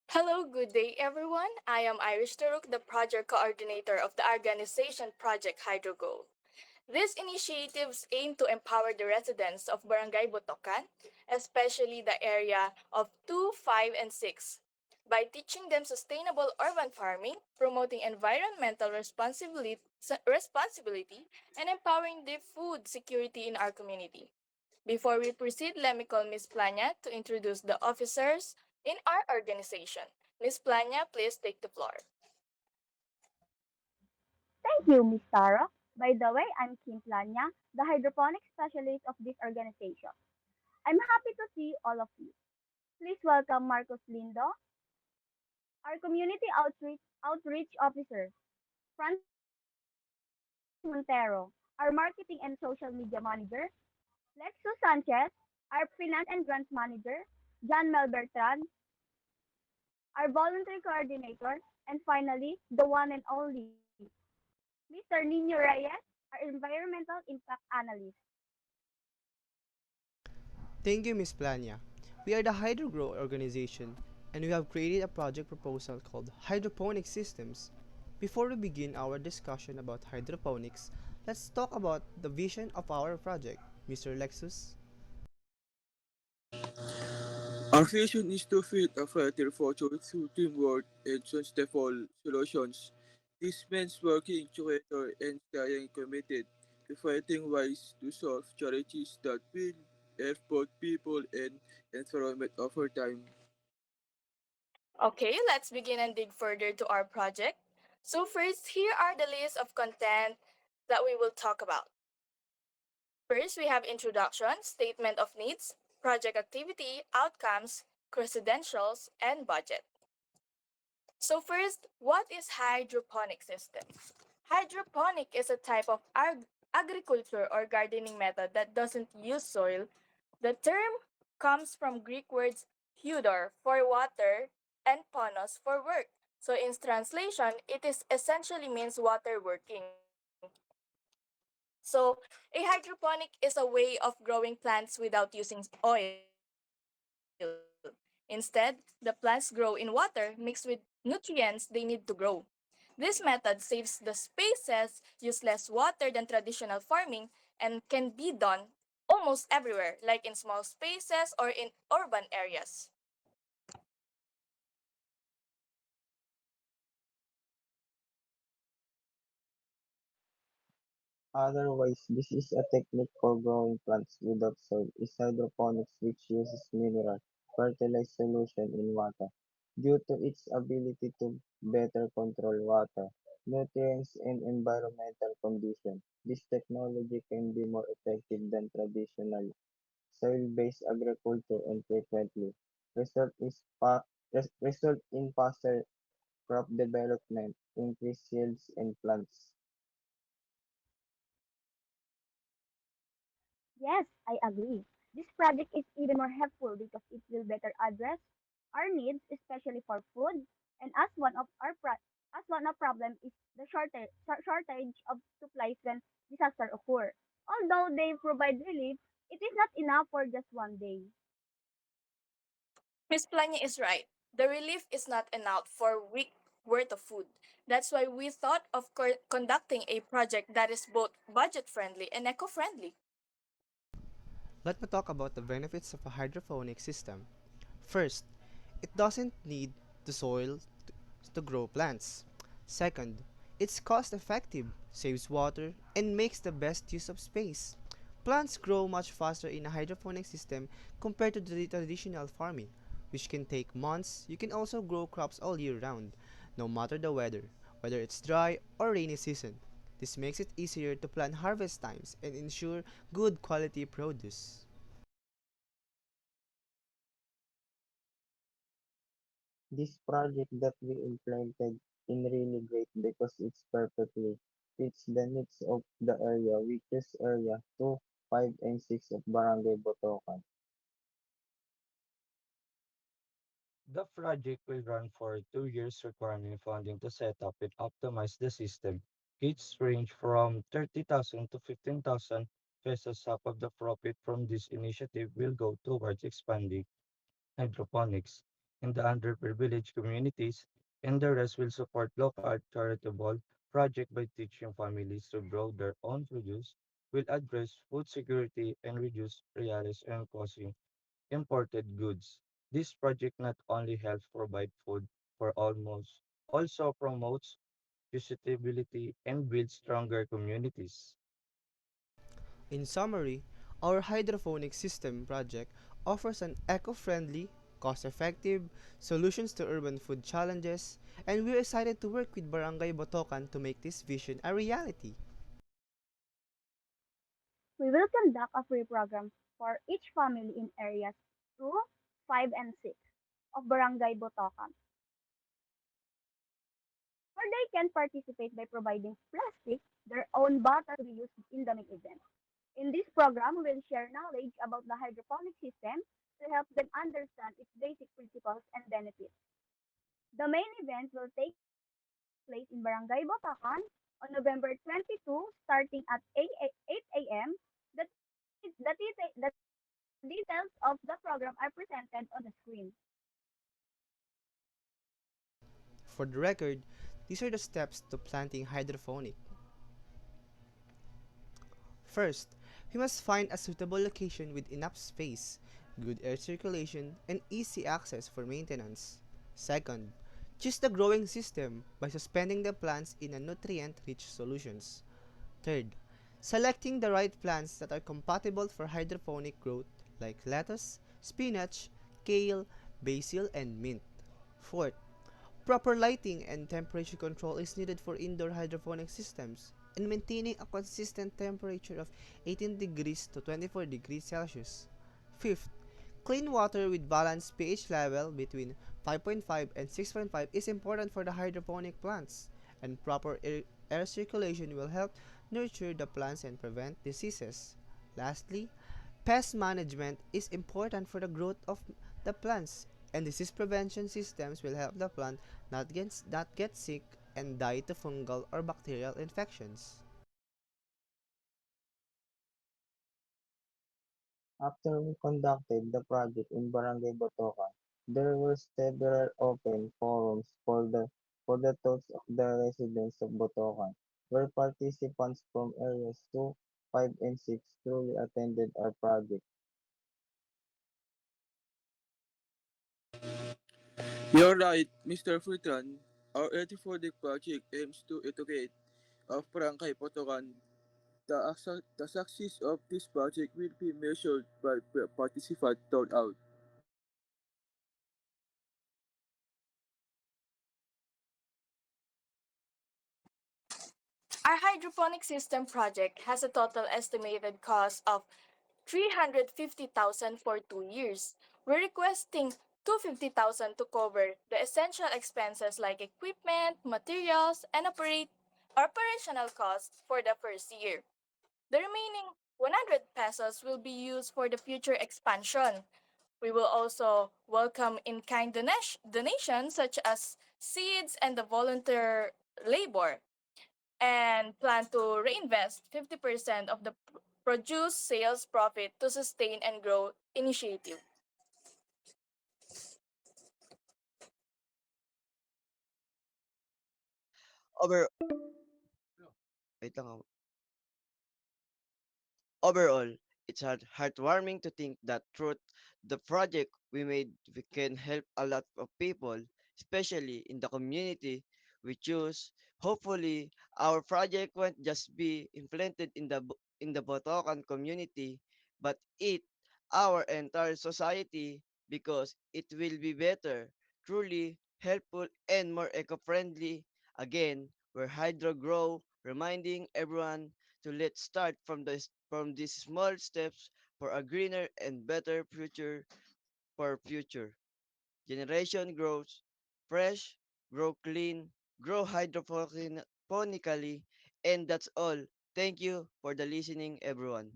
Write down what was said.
Hello, good day everyone. I am Irish Taruk, the project coordinator of the organization Project HydroGo. These initiatives aim to empower the residents of Barangay Botocan, especially the area of 2, 5, and 6, by teaching them sustainable urban farming, promoting environmental responsibility and empowering the food security in our community. Before we proceed, let me call Ms. Plania to introduce the officers in our organization. Ms. Plania, please take the floor. Thank you, Ms. Tara. By the way, I'm Kim Plania, the hydroponics specialist of this organization. I'm happy to see all of you. Please welcome Marcos Lindo, our community outreach officer, Francis Montero, our marketing and social media manager, Lexo Sanchez, our finance and grants manager, John Mel Bertran, our voluntary coordinator, and finally, the one and only, Mr. Nino Reyes, our environmental impact analyst. Thank you, Ms. Plania. We are the HydroGrow organization, and we have created a project proposal called Hydroponic Systems. Before we begin our discussion about hydroponics, let's talk about the vision of our project. Mr. Lexus. Our vision is to fit a fighter future through teamwork and sustainable solutions. This means working together and staying committed to fighting ways to solve challenges that will help both people and environment over time. Okay, let's begin and dig further to our project. So first, here are the list of content that we will talk about. First, we have introduction, statement of needs, project activity, outcomes, credentials, and budget. So first, what is hydroponic system? Hydroponic is a type of agriculture or gardening method that doesn't use soil. The term comes from Greek words hudor for water and ponos for work. So in translation, it is essentially means water working. So a hydroponic is a way of growing plants without using oil. Instead, the plants grow in water mixed with nutrients they need to grow. This method saves the spaces, use less water than traditional farming, and can be done almost everywhere, like in small spaces or in urban areas. Otherwise, this is a technique for growing plants without soil is hydroponics which uses mineral fertilized solution in water. Due to its ability to better control water, nutrients and environmental conditions, this technology can be more effective than traditional soil-based agriculture and frequently result result in faster crop development, increased yields and plants. Yes, I agree. This project is even more helpful because it will better address our needs, especially for food. And as one of problem is the shortage of supplies when disaster occur. Although they provide relief, it is not enough for just one day. Miss Planya is right. The relief is not enough for a week worth of food. That's why we thought of conducting a project that is both budget friendly and eco friendly. Let me talk about the benefits of a hydroponic system. First, it doesn't need the soil to grow plants. Second, it's cost effective, saves water, and makes the best use of space. Plants grow much faster in a hydroponic system compared to the traditional farming, which can take months. You can also grow crops all year round, no matter the weather, whether it's dry or rainy season. This makes it easier to plan harvest times and ensure good quality produce. This project that we implemented in really great because it's perfectly fits the needs of the area, which is area 2, 5, and 6 of Barangay Botocan. The project will run for 2 years, requiring funding to set up and optimize the system. Kits range from 30,000 to 15,000 pesos. Half of the profit from this initiative will go towards expanding hydroponics. in the underprivileged communities, and the rest will support local charitable projects by teaching families to grow their own produce, will address food security and reduce realities and causing imported goods. This project not only helps provide food for almost, also promotes sustainability and builds stronger communities. In summary, our hydroponic system project offers an eco-friendly, cost-effective solutions to urban food challenges, and we're excited to work with Barangay Botocan to make this vision a reality. We will conduct a free program for each family in areas 2, 5, and 6 of Barangay Botocan, where they can participate by providing plastic, their own bottles to be used in the main event. In this program, we will share knowledge about the hydroponic system to help them understand its basic principles and benefits. The main event will take place in Barangay Botacan on November 22, starting at 8 a.m. The details of the program are presented on the screen. For the record, these are the steps to planting hydroponic. First, we must find a suitable location with enough space, good air circulation, and easy access for maintenance. Second, choose the growing system by suspending the plants in a nutrient-rich solutions. Third, selecting the right plants that are compatible for hydroponic growth like lettuce, spinach, kale, basil, and mint. Fourth, proper lighting and temperature control is needed for indoor hydroponic systems, and maintaining a consistent temperature of 18 degrees to 24 degrees Celsius. Fifth, clean water with balanced pH level between 5.5 and 6.5 is important for the hydroponic plants, and proper air circulation will help nurture the plants and prevent diseases. Lastly, pest management is important for the growth of the plants, and disease prevention systems will help the plant not get sick and die to fungal or bacterial infections. After we conducted the project in Barangay Botocan, there were several open forums for the thoughts of the residents of Botocan, where participants from areas 2, 5, and 6 truly attended our project. You're right, Mr. Fulton. Our 84-day project aims to educate of Barangay Potocan. The success of this project will be measured by participant turnout. Our hydroponic system project has a total estimated cost of 350,000 for 2 years. We're requesting 250,000 to cover the essential expenses like equipment, materials, and operational costs for the first year. The remaining 100 pesos will be used for the future expansion. We will also welcome in-kind donations such as seeds and the volunteer labor, and plan to reinvest 50% of the produce sales profit to sustain and grow initiative. Over wait lang ah. Overall, it's heartwarming to think that through the project we made, we can help a lot of people, especially in the community we choose. Hopefully, our project won't just be implemented in the Botocan community, but it our entire society because it will be better, truly helpful, and more eco-friendly. Again, we're Hydro Grow, reminding everyone to let's start from these small steps for a greener and better future for future generation grows fresh, grow clean, grow hydroponically, and that's all. Thank you for the listening, everyone.